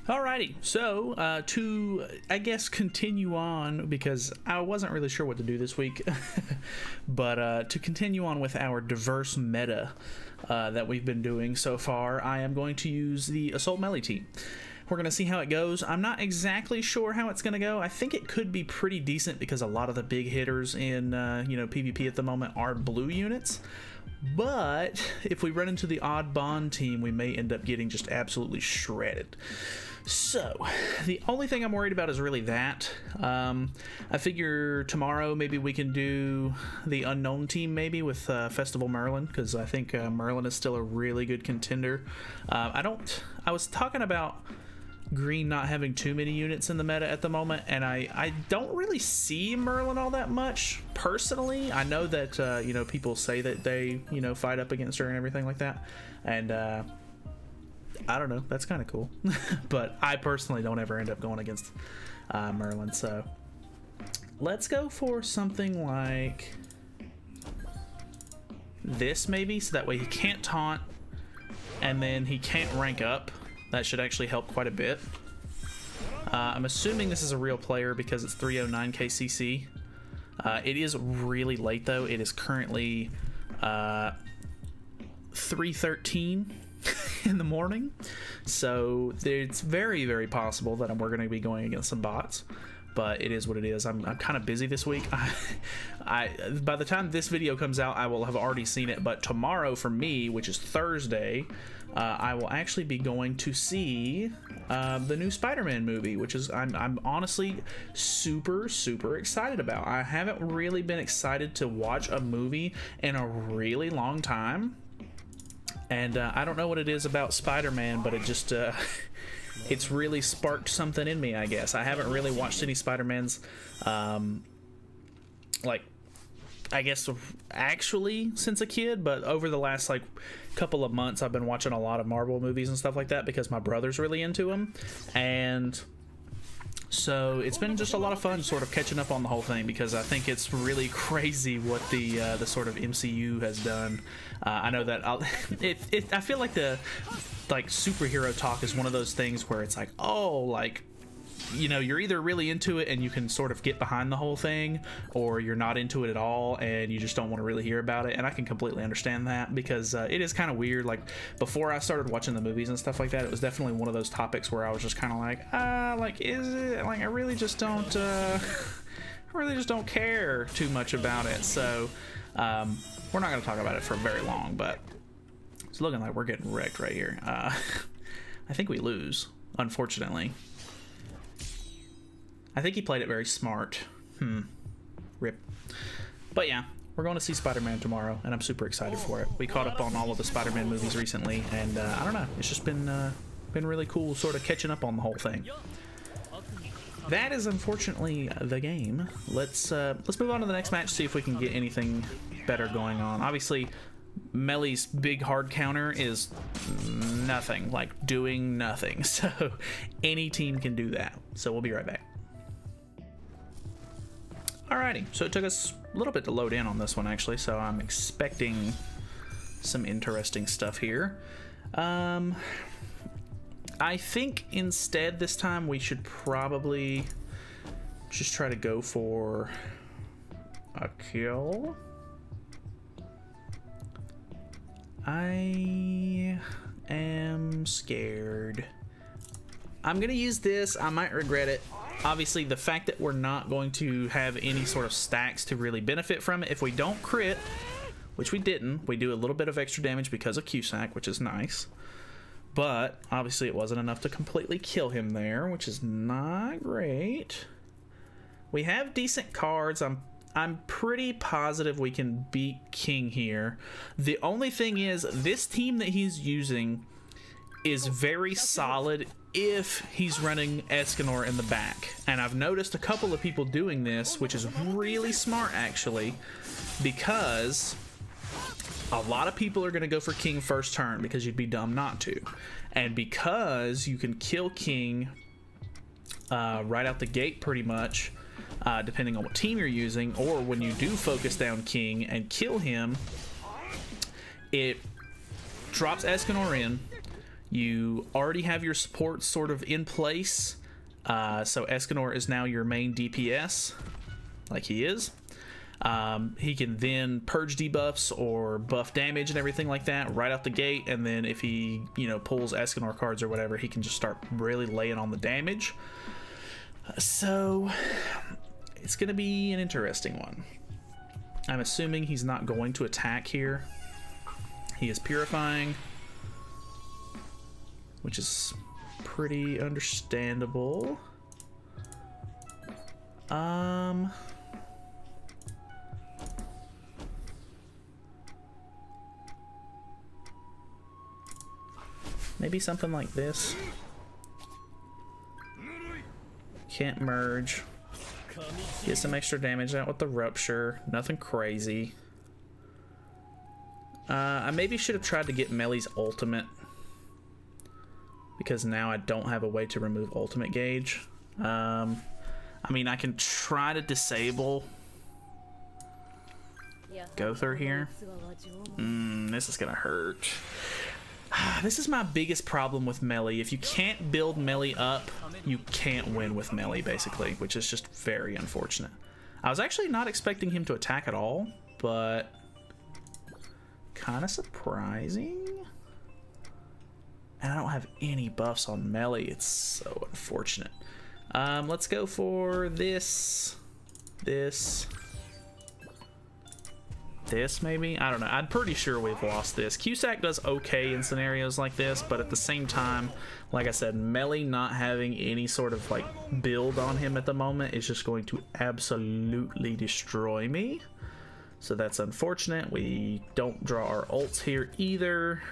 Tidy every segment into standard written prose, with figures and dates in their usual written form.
Alrighty, so to, I guess, continue on, because I wasn't really sure what to do this week, but to continue on with our diverse meta that we've been doing so far, I am going to use the Assault Melee team. We're going to see how it goes. I'm not exactly sure how it's going to go. I think it could be pretty decent because a lot of the big hitters in PvP at the moment are blue units. But if we run into the odd bond team, we may end up getting just absolutely shredded. So the only thing I'm worried about is really that. I figure tomorrow maybe we can do the unknown team maybe with Festival Merlin, because I think Merlin is still a really good contender. I was talking about green not having too many units in the meta at the moment, and I don't really see Merlin all that much personally. I know that people say that they fight up against her and everything like that, and I don't know, that's kind of cool. But I personally don't ever end up going against Merlin, so let's go for something like this maybe, so that way he can't taunt and then he can't rank up. That should actually help quite a bit. I'm assuming this is a real player because it's 309 KCC. It is really late though. It is currently 3:13 in the morning, so it's very, very possible that we're going to be going against some bots. But it is what it is. I'm kind of busy this week. By the time this video comes out, I will have already seen it. But tomorrow for me, which is Thursday, I will actually be going to see the new Spider-Man movie, which is I'm honestly super, super excited about. I haven't really been excited to watch a movie in a really long time. And I don't know what it is about Spider-Man, but it just... it's really sparked something in me, I guess. I haven't really watched any Spider-Mans, like, I guess, actually since a kid, but over the last, like, couple of months, I've been watching a lot of Marvel movies and stuff like that because my brother's really into them, and so it's been just a lot of fun sort of catching up on the whole thing, because I think it's really crazy what the sort of MCU has done. I know that I feel like the superhero talk is one of those things where it's like, oh, like, you're either really into it and you can sort of get behind the whole thing, or you're not into it at all and you just don't want to really hear about it. And I can completely understand that, because it is kind of weird. Like, before I started watching the movies and stuff like that, it was definitely one of those topics where I was just kind of like, is it, like, I really just don't care too much about it. So we're not going to talk about it for very long, but it's looking like we're getting wrecked right here. I think we lose, unfortunately. I think he played it very smart. Rip. But yeah, we're going to see Spider-Man tomorrow, and I'm super excited for it. We caught up on all of the Spider-Man movies recently, and I don't know, it's just been really cool sort of catching up on the whole thing. That is unfortunately the game. Let's move on to the next match, see if we can get anything better going on. Obviously, Melee's big hard counter is nothing, like doing nothing. So any team can do that. So we'll be right back. Alrighty, so it took us a little bit to load in on this one actually, so I'm expecting some interesting stuff here. I think instead this time we should probably just try to go for a kill. I am scared. I'm gonna use this. I might regret it. Obviously, the fact that we're not going to have any sort of stacks to really benefit from it. If we don't crit, which we didn't, we do a little bit of extra damage because of Q-Sack, which is nice. But obviously it wasn't enough to completely kill him there, which is not great. We have decent cards. I'm pretty positive we can beat King here. The only thing is, this team that he's using is very solid if he's running Escanor in the back. And I've noticed a couple of people doing this, which is really smart actually, because a lot of people are going to go for King first turn because you'd be dumb not to. And because you can kill King right out the gate pretty much, depending on what team you're using, or when you do focus down King and kill him, it drops Escanor in. You already have your support sort of in place. So Escanor is now your main DPS, like he is. He can then purge debuffs or buff damage and everything like that right out the gate, and then if he, you know, pulls Escanor cards or whatever, he can just start really laying on the damage. So it's gonna be an interesting one. I'm assuming he's not going to attack here. He is purifying, which is pretty understandable. Maybe something like this. Can't merge. Get some extra damage out with the rupture. Nothing crazy. I maybe should have tried to get Melly's ultimate, because now I don't have a way to remove ultimate gauge. I mean, I can try to disable Gother here. This is gonna hurt. This is my biggest problem with Melly. If you can't build Melly up, you can't win with Melly, basically, which is just very unfortunate. I was actually not expecting him to attack at all, but kind of surprising. And I don't have any buffs on Melly. It's so unfortunate. Let's go for this maybe. I don't know. I'm pretty sure we've lost this. Cusack does okay in scenarios like this, but at the same time, like I said, Melly not having any sort of like build on him at the moment is just going to absolutely destroy me. So that's unfortunate. We don't draw our ults here either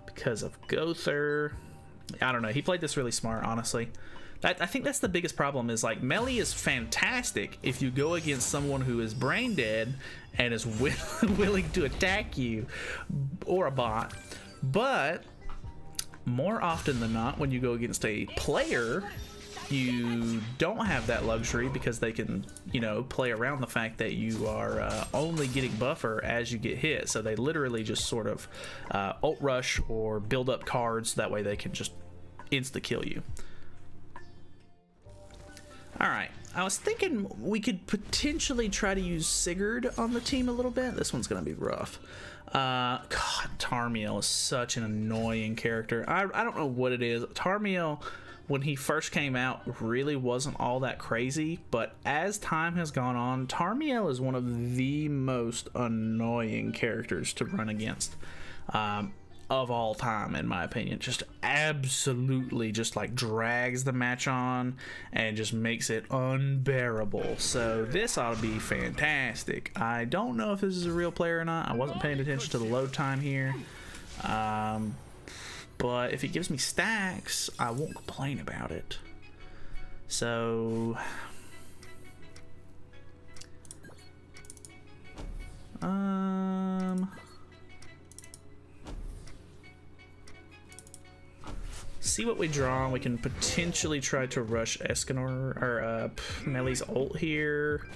because of Gother. I don't know. He played this really smart, honestly. I think that's the biggest problem, is like Melly is fantastic if you go against someone who is brain dead and is willing to attack you, or a bot. But more often than not, when you go against a player, you don't have that luxury, because they can, you know, play around the fact that you are only getting buffer as you get hit. So they literally just sort of ult rush or build up cards. That way they can just insta kill you. Alright, I was thinking we could potentially try to use Sigurd on the team a little bit. This one's going to be rough. God, Tarmiel is such an annoying character. I don't know what it is. Tarmiel, when he first came out, really wasn't all that crazy, but as time has gone on, Tarmiel is one of the most annoying characters to run against. Of all time, in my opinion. Just absolutely just like drags the match on and just makes it unbearable. So this ought to be fantastic. I don't know if this is a real player or not. I wasn't paying attention to the load time here. But if it gives me stacks, I won't complain about it. So see what we draw. We can potentially try to rush Escanor or Melly's ult here,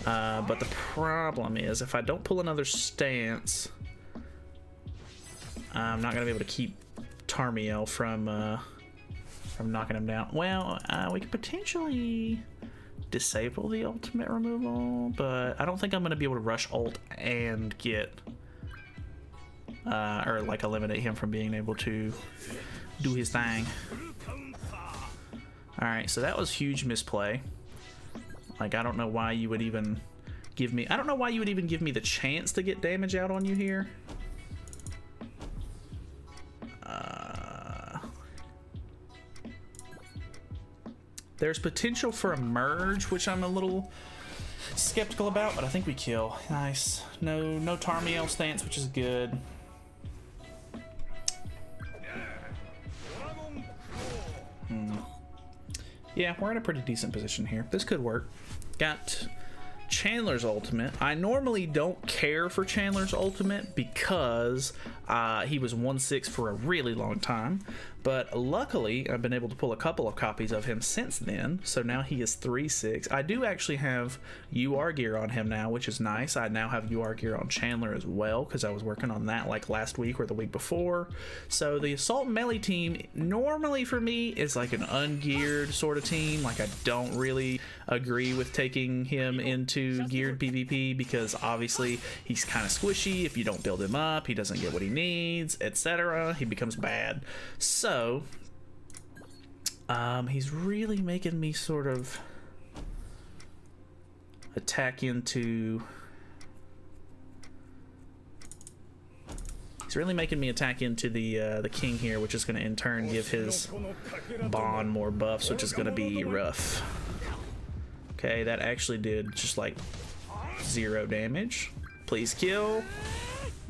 but the problem is if I don't pull another stance, I'm not gonna be able to keep Tarmiel from knocking him down. Well, we could potentially disable the ultimate removal, but I don't think I'm gonna be able to rush ult and get or like eliminate him from being able to do his thing. Alright, so that was huge misplay. Like, I don't know why you would even give me... I don't know why you would even give me the chance to get damage out on you here. There's potential for a merge, which I'm a little skeptical about, but I think we kill. Nice. No Tarmiel stance, which is good. Yeah, we're in a pretty decent position here. This could work. Got Chandler's ultimate. I normally don't care for Chandler's ultimate because he was 1/6 for a really long time, but luckily I've been able to pull a couple of copies of him since then, so now he is 3/6. I do actually have UR gear on him now, which is nice. I now have UR gear on Chandler as well because I was working on that like last week or the week before. So the Assault Melee team normally for me is like an ungeared sort of team. Like I don't really agree with taking him into geared PvP because obviously he's kind of squishy. If you don't build him up, he doesn't get what he needs, etc. He becomes bad. So he's really making me sort of attack into... He's really making me attack into the king here, which is going to in turn give his Bond more buffs, which is going to be rough. Okay, that actually did just like 0 damage. Please kill.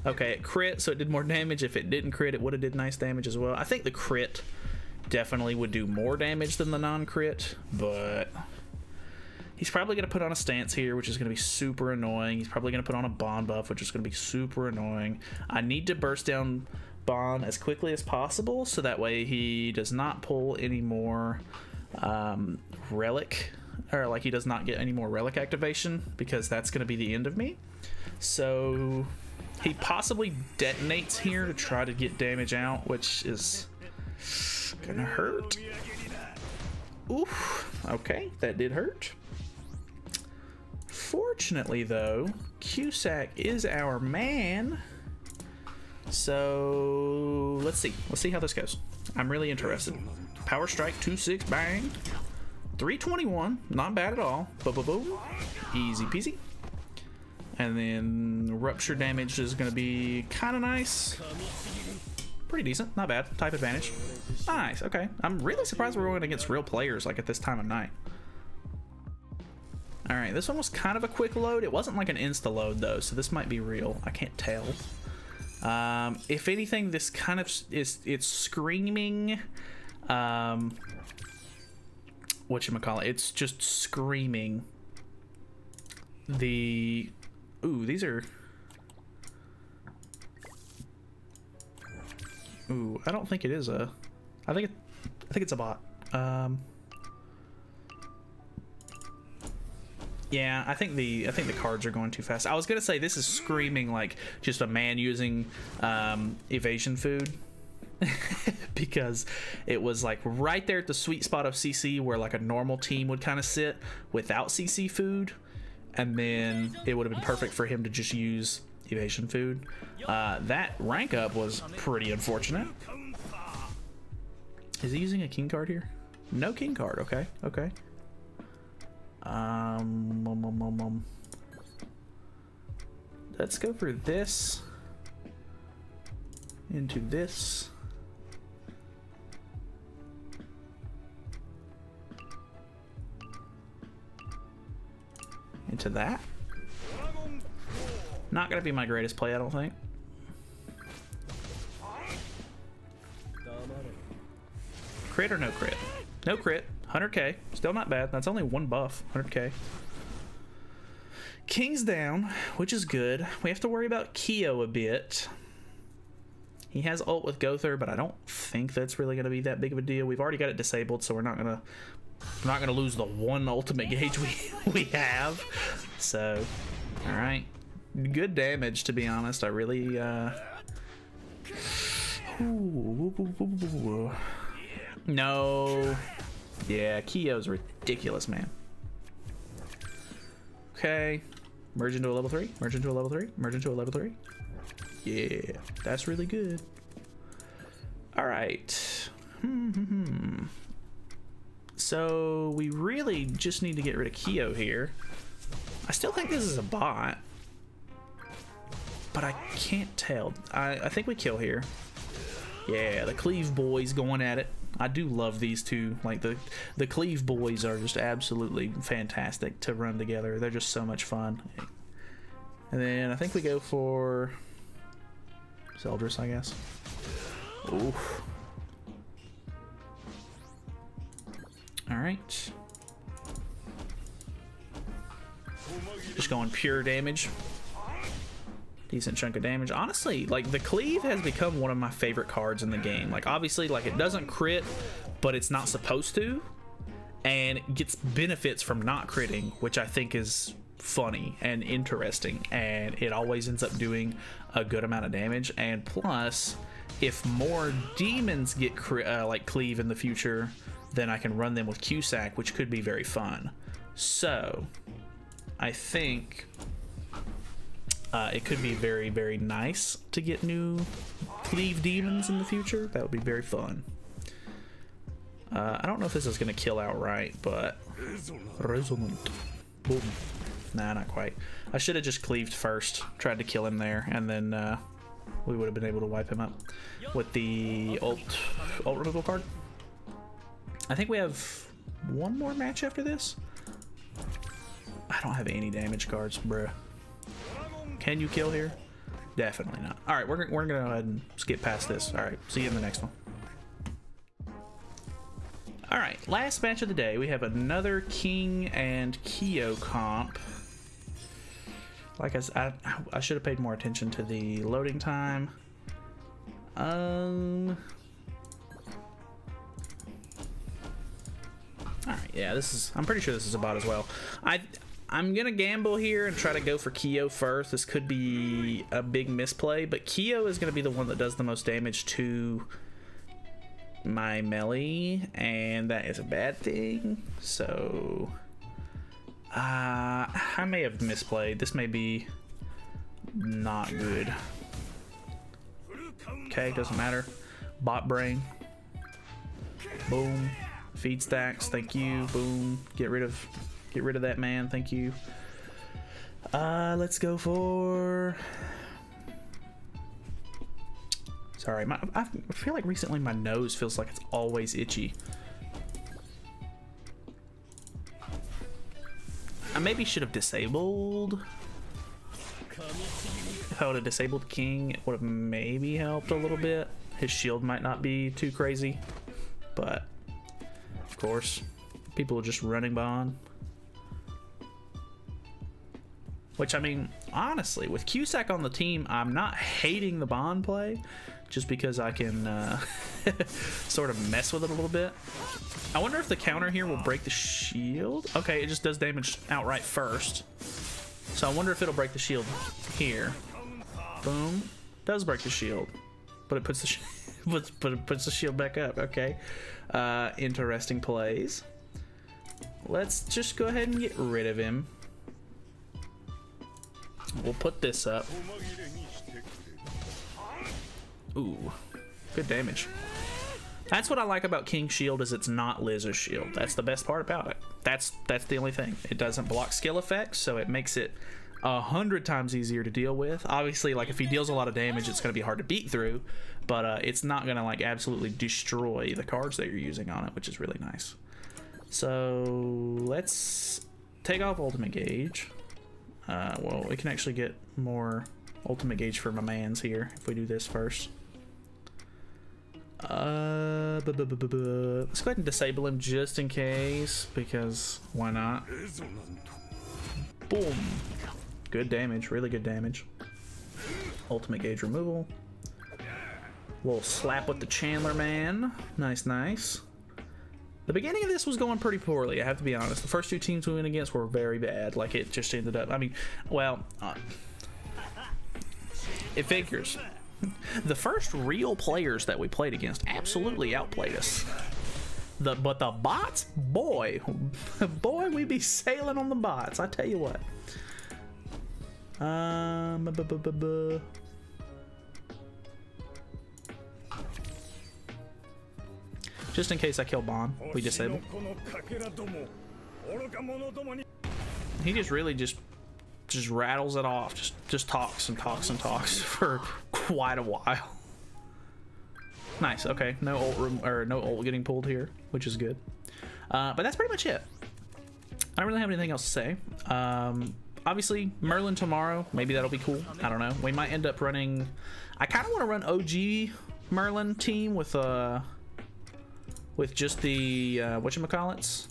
Okay, it crit, so it did more damage. If it didn't crit, it would have did nice damage as well. I think the crit definitely would do more damage than the non-crit, but he's probably going to put on a stance here, which is going to be super annoying. He's probably going to put on a Bond buff, which is going to be super annoying. I need to burst down Bond as quickly as possible, so that way he does not pull any more relic, or like he does not get any more relic activation, because that's going to be the end of me. So he possibly detonates here to try to get damage out, which is gonna hurt. Oof. Okay, that did hurt. Fortunately though, Cusack is our man. So let's see how this goes. I'm really interested. Power strike, 2/6, bang. 321, not bad at all. Boom, boom, boom. Easy peasy. And then rupture damage is going to be kind of nice. Pretty decent, not bad. Type advantage. Nice, okay. I'm really surprised we're going against real players like at this time of night. Alright, this one was kind of a quick load. It wasn't like an insta load though, so this might be real. I can't tell. If anything, this kind of it's screaming whatchamacallit, it's just screaming the... Ooh, these are... Ooh, I don't think it is a... I think it's a bot. Yeah, I think the cards are going too fast. I was gonna say this is screaming like just a man using evasion food. Because it was like right there at the sweet spot of CC where like a normal team would kind of sit without CC food, and then it would have been perfect for him to just use evasion food. That rank up was pretty unfortunate. Is he using a king card here? No king card. Okay, okay. Let's go for this into this. Into that. Not gonna be my greatest play, I don't think. Crit or no crit? No crit. 100k. Still not bad. That's only one buff. 100k. King's down, which is good. We have to worry about Keo a bit. He has ult with Gother, but I don't think that's really gonna be that big of a deal. We've already got it disabled, so we're not gonna lose the one ultimate gauge we have. So, all right, good damage to be honest. I really no, yeah, Keo's ridiculous, man. Okay, merge into a level 3, merge into a level 3, merge into a level 3. Yeah, that's really good. All right. So we really just need to get rid of Keo here. I still think this is a bot, but I can't tell. I think we kill here. Yeah, the Cleave boys going at it. I do love these two. Like the Cleave boys are just absolutely fantastic to run together. They're just so much fun. And then I think we go for Zeldris, I guess. Oof. All right. Just going pure damage. Decent chunk of damage. Honestly, like, the cleave has become one of my favorite cards in the game. Like, obviously, like, it doesn't crit, but it's not supposed to, and it gets benefits from not critting, which I think is funny and interesting, and it always ends up doing a good amount of damage. And plus, if more demons get like cleave in the future, then I can run them with Cusack, which could be very fun. So I think it could be very, very nice to get new cleave demons in the future. That would be very fun. I don't know if this is going to kill outright, but resonant. Boom. Nah, not quite. I should have just cleaved first, tried to kill him there, and then we would have been able to wipe him up with the ult removal card. I think we have one more match after this. I don't have any damage cards, bruh. Can you kill here? Definitely not. All right, we're gonna go ahead and skip past this. All right, see you in the next one. All right, last match of the day. We have another King and Kyo comp. Like I should have paid more attention to the loading time. All right, yeah, this is. I'm pretty sure this is a bot as well. I'm gonna gamble here and try to go for Kyo first. This could be a big misplay, but Kyo is gonna be the one that does the most damage to my melee, and that is a bad thing. So I may have misplayed. This may be not good. Okay, doesn't matter. Bot brain. Boom. Feed stacks. Thank you. Boom. Get rid of that man. Thank you. Let's go for. Sorry, I feel like recently my nose feels like it's always itchy. I maybe should have disabled. If I would have disabled King, it would have maybe helped a little bit. His shield might not be too crazy, but of course, people are just running Bond. Which, I mean, honestly, with Cusack on the team, I'm not hating the Bond play, just because I can sort of mess with it a little bit. I wonder if the counter here will break the shield. Okay, it just does damage outright first. So I wonder if it'll break the shield here. Boom. Does break the shield, but it puts the puts the shield back up. Okay. Interesting plays. Let's just go ahead and get rid of him. We'll put this up. Ooh, good damage. That's what I like about King's shield, is it's not Liz's shield. That's the best part about it. That's the only thing. It doesn't block skill effects, so it makes it 100 times easier to deal with. Obviously, like, if he deals a lot of damage, it's going to be hard to beat through, but it's not going to, like, absolutely destroy the cards that you're using on it, which is really nice. So let's take off ultimate gauge. Well, we can actually get more ultimate gauge for my mans here if we do this first. Let's go ahead and disable him just in case, because why not? Boom. Good damage, really good damage. Ultimate gauge removal. Little slap with the Chandler man. Nice, nice. The beginning of this was going pretty poorly, I have to be honest. The first two teams we went against were very bad. Like, it just ended up, I mean, well, it figures. The first real players that we played against absolutely outplayed us. But the bots, boy, we be sailing on the bots, I tell you what. Just in case I kill Bond, we disable. He just really just rattles it off. Just talks and talks and talks for quite a while. Nice. Okay, no ult getting pulled here, which is good. But that's pretty much it. I don't really have anything else to say. Obviously, Merlin tomorrow. Maybe that'll be cool. I don't know. We might end up running. I kind of want to run OG Merlin team with just the whatchamacallits.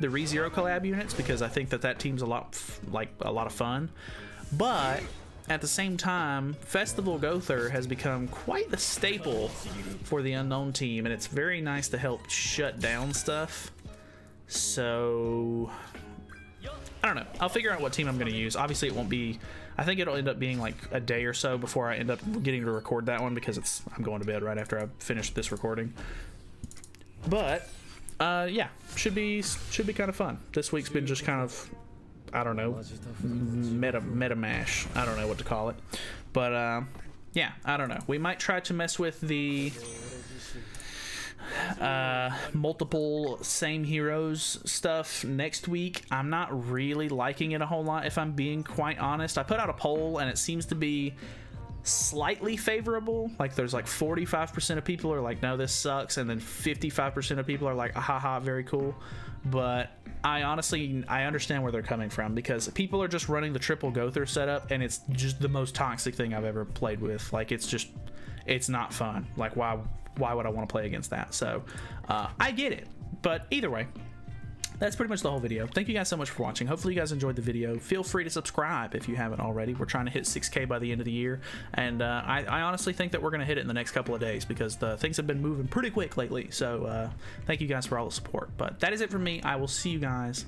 the ReZero collab units, because I think that team's a lot of fun. But at the same time, Festival Gowther has become quite the staple for the Unknown team, and it's very nice to help shut down stuff. So I don't know. I'll figure out what team I'm going to use. Obviously, it won't be. I think it'll end up being like a day or so before I end up getting to record that one, because I'm going to bed right after I finish this recording. But yeah, should be kind of fun. This week's been just kind of, I don't know, meta mash. I don't know what to call it, but yeah, I don't know. We might try to mess with the multiple same heroes stuff next week. I'm not really liking it a whole lot, if I'm being quite honest. I put out a poll and it seems to be slightly favorable. Like there's like 45% of people are like, no, this sucks, and then 55% of people are like, haha, very cool. But I honestly, I understand where they're coming from, because people are just running the triple Gowther setup, and it's just the most toxic thing I've ever played with. Like it's not fun. Like why would I want to play against that? So I get it, but either way, that's pretty much the whole video. Thank you guys so much for watching. Hopefully you guys enjoyed the video. Feel free to subscribe if you haven't already. We're trying to hit 6K by the end of the year, and I honestly think that we're going to hit it in the next couple of days, because the things have been moving pretty quick lately. So thank you guys for all the support. But that is it for me. I will see you guys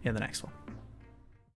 in the next one.